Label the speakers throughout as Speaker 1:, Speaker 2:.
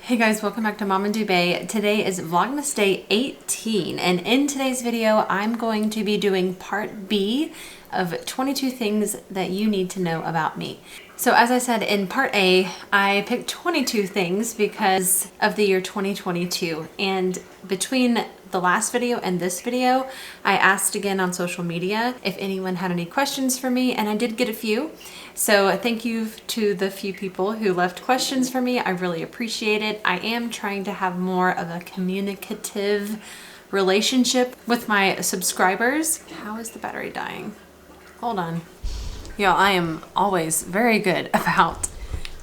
Speaker 1: Hey guys, welcome back to Mom and Dubai. Today is Vlogmas Day 18, and in today's video, I'm going to be doing part B of 22 things that you need to know about me. So as I said in part A, I picked 22 things because of the year 2022, and between the last video and this video, I asked again on social media if anyone had any questions for me, and I did get a few. So thank you to the few people who left questions for me. I really appreciate it. I am trying to have more of a communicative relationship with my subscribers. How is the battery dying? Hold on. Y'all, I am always very good about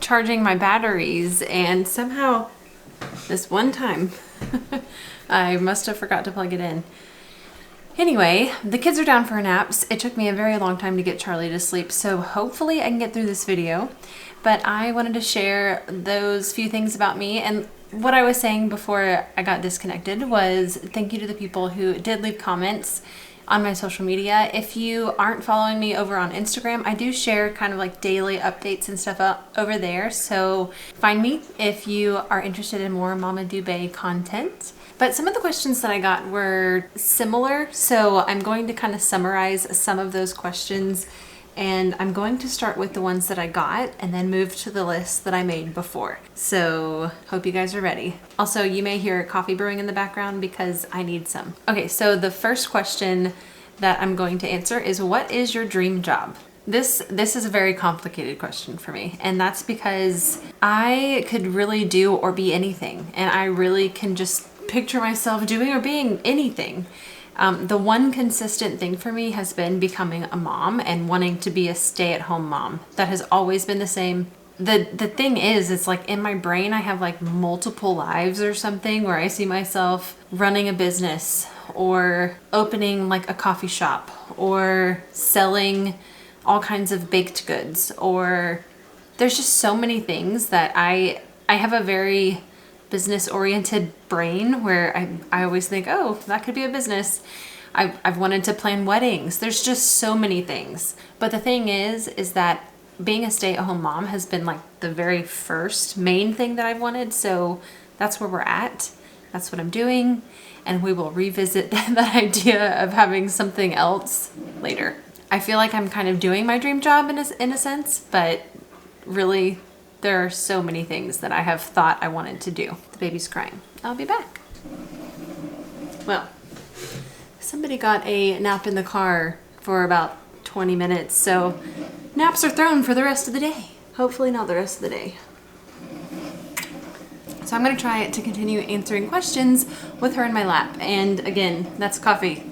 Speaker 1: charging my batteries, and somehow this one time I must have forgot to plug it in. Anyway, the kids are down for naps. It took me a very long time to get Charlie to sleep, so hopefully I can get through this video. But I wanted to share those few things about me, and what I was saying before I got disconnected was thank you to the people who did leave comments on my social media. If you aren't following me over on Instagram, I do share kind of like daily updates and stuff up over there, so find me if you are interested in more Mama Dubai content. But some of the questions that I got were similar, so I'm going to kind of summarize some of those questions, and I'm going to start with the ones that I got and then move to the list that I made before. So hope you guys are ready. Also, you may hear coffee brewing in the background because I need some. Okay, so the first question that I'm going to answer is, what is your dream job? This is a very complicated question for me, and that's because I could really do or be anything, and I really can just picture myself doing or being anything. The one consistent thing for me has been becoming a mom and wanting to be a stay-at-home mom. That has always been the same. The thing is, it's like in my brain I have like multiple lives or something where I see myself running a business or opening like a coffee shop or selling all kinds of baked goods, or there's just so many things that I have a very business-oriented brain where I always think, oh, that could be a business. I've wanted to plan weddings. There's just so many things. But the thing is that being a stay-at-home mom has been like the very first main thing that I've wanted. So that's where we're at. That's what I'm doing. And we will revisit that idea of having something else later. I feel like I'm kind of doing my dream job in a sense, but really, there are so many things that I have thought I wanted to do. The baby's crying. I'll be back. Well, somebody got a nap in the car for about 20 minutes, so naps are thrown for the rest of the day. Hopefully not the rest of the day. So I'm gonna try to continue answering questions with her in my lap. And again, that's coffee.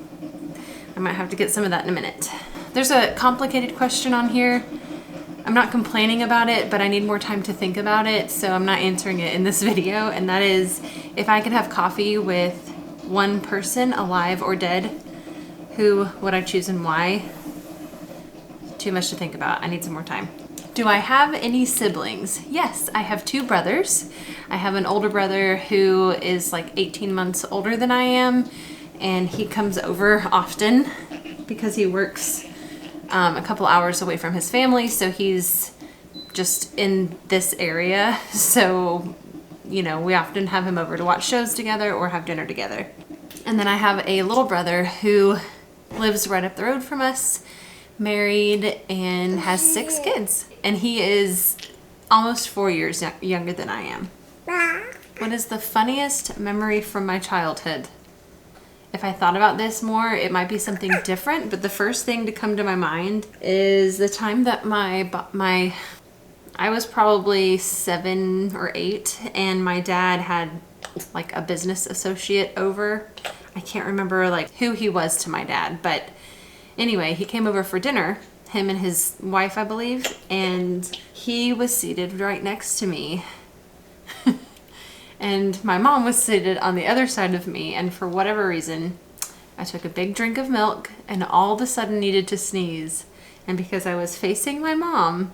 Speaker 1: I might have to get some of that in a minute. There's a complicated question on here. I'm not complaining about it, but I need more time to think about it, so I'm not answering it in this video, and that is, if I could have coffee with one person, alive or dead, who would I choose and why? Too much to think about. I need some more time. Do I have any siblings? Yes, I have two brothers. I have an older brother who is like 18 months older than I am, and he comes over often because he works a couple hours away from his family, so he's just in this area. So, you know, we often have him over to watch shows together or have dinner together. And then I have a little brother who lives right up the road from us, married, and has 6 kids. And he is almost 4 years younger than I am. What is the funniest memory from my childhood? If I thought about this more, it might be something different, but the first thing to come to my mind is the time that I was probably 7 or 8, and my dad had like a business associate over. I can't remember like who he was to my dad, but anyway, he came over for dinner, him and his wife, I believe, and he was seated right next to me. And my mom was seated on the other side of me, and for whatever reason, I took a big drink of milk and all of a sudden needed to sneeze. And because I was facing my mom,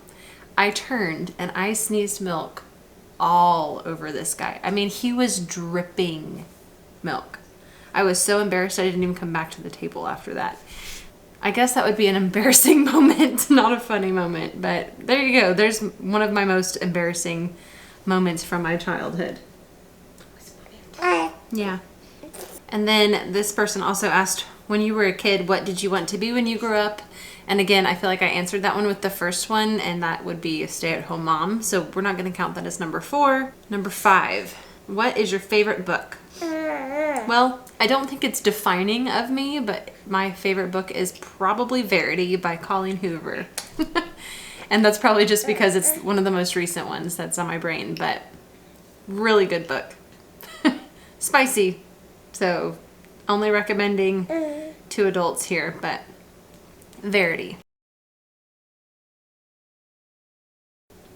Speaker 1: I turned and I sneezed milk all over this guy. I mean, he was dripping milk. I was so embarrassed I didn't even come back to the table after that. I guess that would be an embarrassing moment, not a funny moment, but there you go. There's one of my most embarrassing moments from my childhood. Yeah. And then this person also asked, when you were a kid, what did you want to be when you grew up? And again, I feel like I answered that one with the first one, and that would be a stay-at-home mom. So we're not going to count that as number 4. Number 5, what is your favorite book? Well, I don't think it's defining of me, but my favorite book is probably Verity by Colleen Hoover. And that's probably just because it's one of the most recent ones that's on my brain, but really good book. Spicy. So only recommending to adults here, but Verity.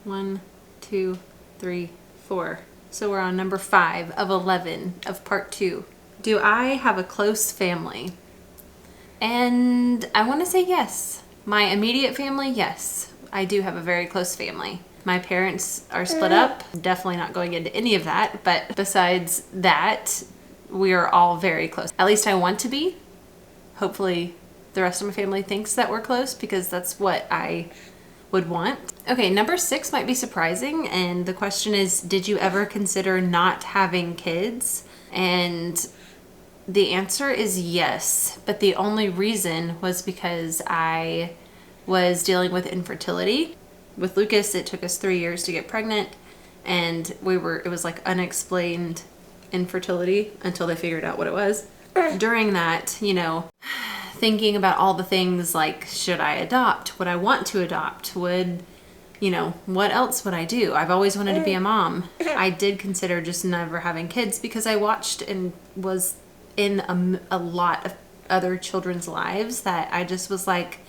Speaker 1: 1, 2, 3, 4. So we're on number 5 of 11 of part 2. Do I have a close family? And I want to say yes. My immediate family, yes. I do have a very close family. My parents are split up. Definitely not going into any of that. But besides that, we are all very close. At least I want to be. Hopefully the rest of my family thinks that we're close, because that's what I would want. Okay, number 6 might be surprising. And the question is, did you ever consider not having kids? And the answer is yes. But the only reason was because I was dealing with infertility. With Lucas, it took us 3 years to get pregnant, and it was like unexplained infertility until they figured out what it was. During that, you know, thinking about all the things like, should I adopt? Would I want to adopt? What else would I do? I've always wanted to be a mom. I did consider just never having kids because I watched and was in a lot of other children's lives that I just was like,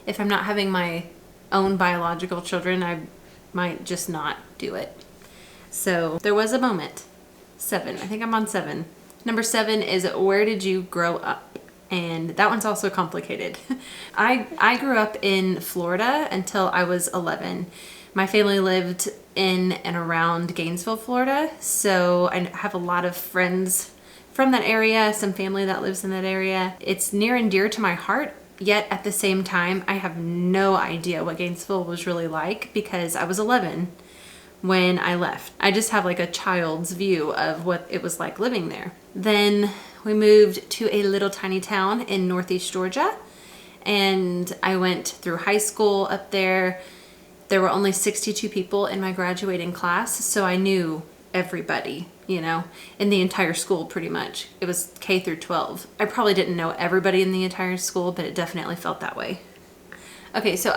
Speaker 1: if I'm not having my own biological children, I might just not do it. So there was a moment. 7. I think I'm on 7. Number 7 is, where did you grow up? And that one's also complicated. I grew up in Florida until I was 11. My family lived in and around Gainesville, Florida. So I have a lot of friends from that area, some family that lives in that area. It's near and dear to my heart. Yet at the same time, I have no idea what Gainesville was really like because I was 11 when I left. I just have like a child's view of what it was like living there. Then we moved to a little tiny town in Northeast Georgia, and I went through high school up there. There were only 62 people in my graduating class, so I knew everybody, in the entire school pretty much. It was K through 12. I probably didn't know everybody in the entire school, but it definitely felt that way. Okay, so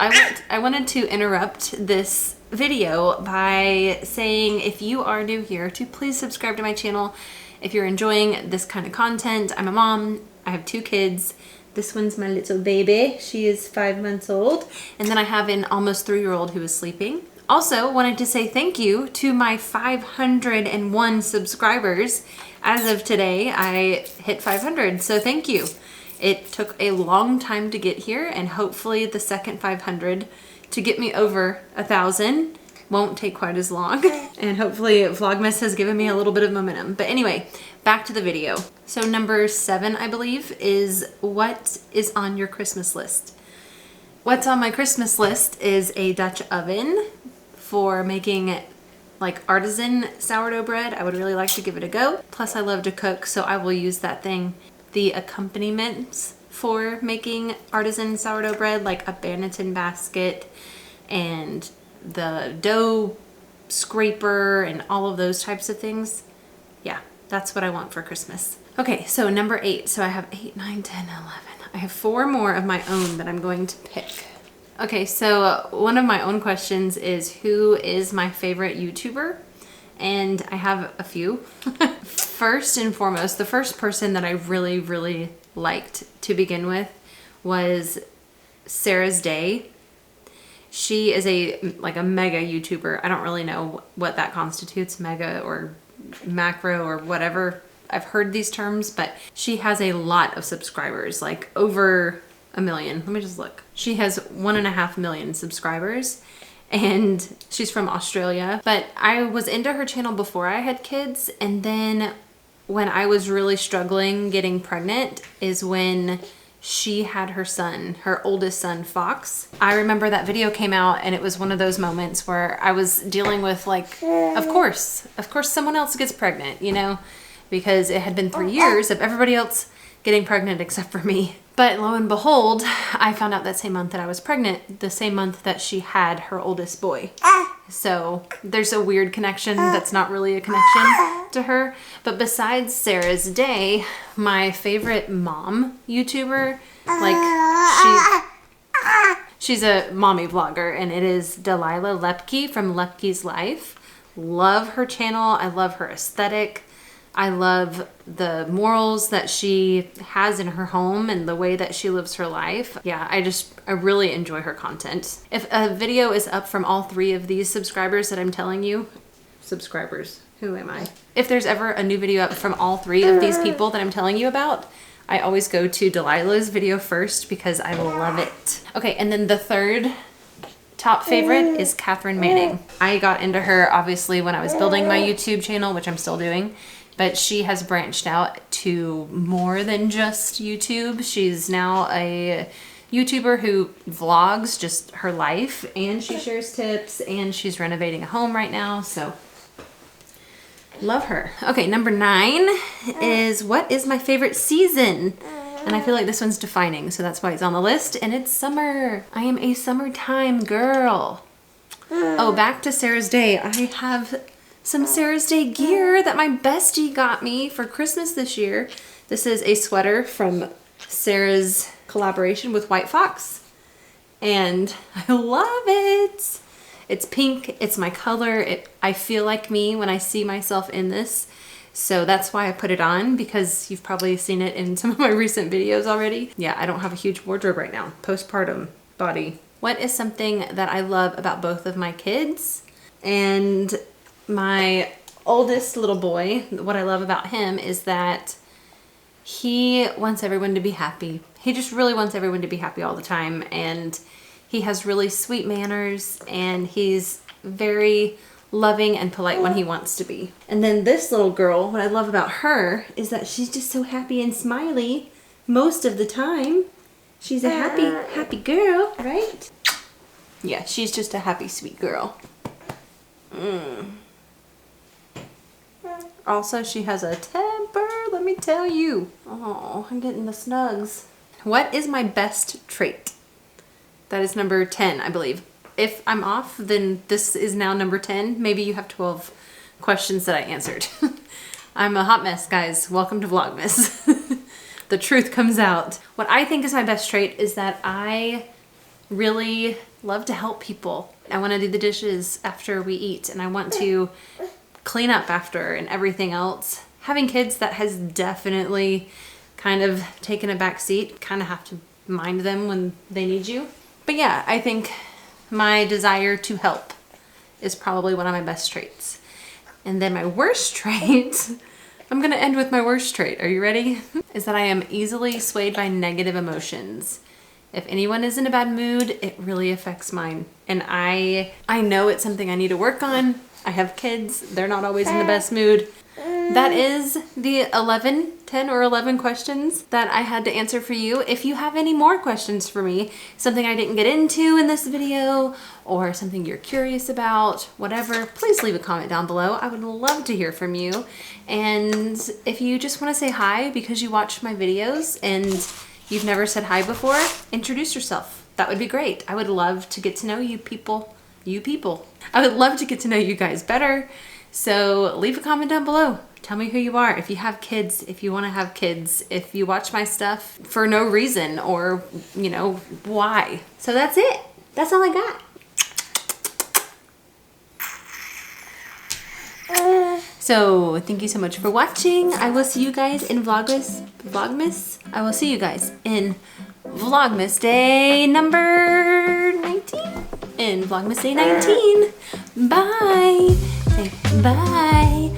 Speaker 1: I wanted to interrupt this video by saying, if you are new here, to please subscribe to my channel. If you're enjoying this kind of content, I'm a mom. I have 2 kids. This one's my little baby. She is 5 months old. And then I have an almost 3-year-old who is sleeping. Also, wanted to say thank you to my 501 subscribers. As of today, I hit 500, so thank you. It took a long time to get here, and hopefully the second 500 to get me over 1,000 won't take quite as long. And hopefully Vlogmas has given me a little bit of momentum. But anyway, back to the video. So number 7, I believe, is what is on your Christmas list? What's on my Christmas list is a Dutch oven for making like artisan sourdough bread. I would really like to give it a go. Plus I love to cook, so I will use that thing. The accompaniments for making artisan sourdough bread, like a Banneton basket and the dough scraper and all of those types of things. Yeah, that's what I want for Christmas. Okay, so number 8. So I have 8, 9, 10, 11. I have 4 more of my own that I'm going to pick. Okay, so one of my own questions is, who is my favorite YouTuber? And I have a few. First and foremost, the first person that I really, really liked to begin with was Sarah's Day. She is a mega YouTuber. I don't really know what that constitutes, mega or macro or whatever. I've heard these terms, but she has a lot of subscribers, like over 1 million. Let me just look. She has 1.5 million subscribers, and she's from Australia. But I was into her channel before I had kids, and then when I was really struggling getting pregnant is when she had her son, her oldest son, Fox. I remember that video came out, and it was one of those moments where I was dealing with like, of course someone else gets pregnant, because it had been 3 years of everybody else getting pregnant except for me. But lo and behold, I found out that same month that I was pregnant, the same month that she had her oldest boy. So there's a weird connection that's not really a connection to her. But besides Sarah's Day, my favorite mom YouTuber, like she's a mommy vlogger, and it is Delilah Lepke from Lepke's Life. Love her channel. I love her aesthetic. I love the morals that she has in her home and the way that she lives her life. Yeah, I really enjoy her content. If a video is up from all 3 of these subscribers that I'm telling you, subscribers, who am I? If there's ever a new video up from all 3 of these people that I'm telling you about, I always go to Delilah's video first because I love it. Okay, and then the third top favorite is Catherine Manning. I got into her obviously when I was building my YouTube channel, which I'm still doing. But she has branched out to more than just YouTube. She's now a YouTuber who vlogs just her life, and she shares tips, and she's renovating a home right now, so love her. Okay, number 9 is what is my favorite season? And I feel like this one's defining, so that's why it's on the list, and it's summer. I am a summertime girl. Oh, back to Sarah's Day. I have some Sarah's Day gear that my bestie got me for Christmas this year. This is a sweater from Sarah's collaboration with White Fox, and I love it. It's pink, it's my color. I feel like me when I see myself in this, so that's why I put it on, because you've probably seen it in some of my recent videos already. Yeah, I don't have a huge wardrobe right now. Postpartum body. What is something that I love about both of my kids? And my oldest little boy, what I love about him is that he wants everyone to be happy. He just really wants everyone to be happy all the time, and he has really sweet manners, and he's very loving and polite when he wants to be. And then this little girl, what I love about her is that she's just so happy and smiley most of the time. She's a happy girl, right? Yeah, she's just a happy, sweet girl. Also, she has a temper, let me tell you. Oh, I'm getting the snugs. What is my best trait? That is number 10, I believe. If I'm off, then this is now number 10. Maybe you have 12 questions that I answered. I'm a hot mess, guys. Welcome to Vlogmas. The truth comes out. What I think is my best trait is that I really love to help people. I want to do the dishes after we eat, and I want to clean up after and everything else. Having kids, that has definitely kind of taken a back seat. Kind of have to mind them when they need you. But yeah, I think my desire to help is probably one of my best traits. And then my worst trait, I'm gonna end with my worst trait. Are you ready? Is that I am easily swayed by negative emotions. If anyone is in a bad mood, it really affects mine. And I know it's something I need to work on. I have kids, they're not always in the best mood. That is the 10 or 11 questions that I had to answer for you. If you have any more questions for me, something I didn't get into in this video, or something you're curious about, whatever, please leave a comment down below. I would love to hear from you. And if you just want to say hi because you watch my videos and you've never said hi before, introduce yourself. That would be great. I would love to get to know you people. I would love to get to know you guys better. So leave a comment down below. Tell me who you are. If you have kids, if you want to have kids, if you watch my stuff for no reason, or, you know, why. So that's it. That's all I got. So thank you so much for watching. I will see you guys in Vlogmas. I will see you guys in Vlogmas Day number 19. In Vlogmas Day 19. Bye. Say bye.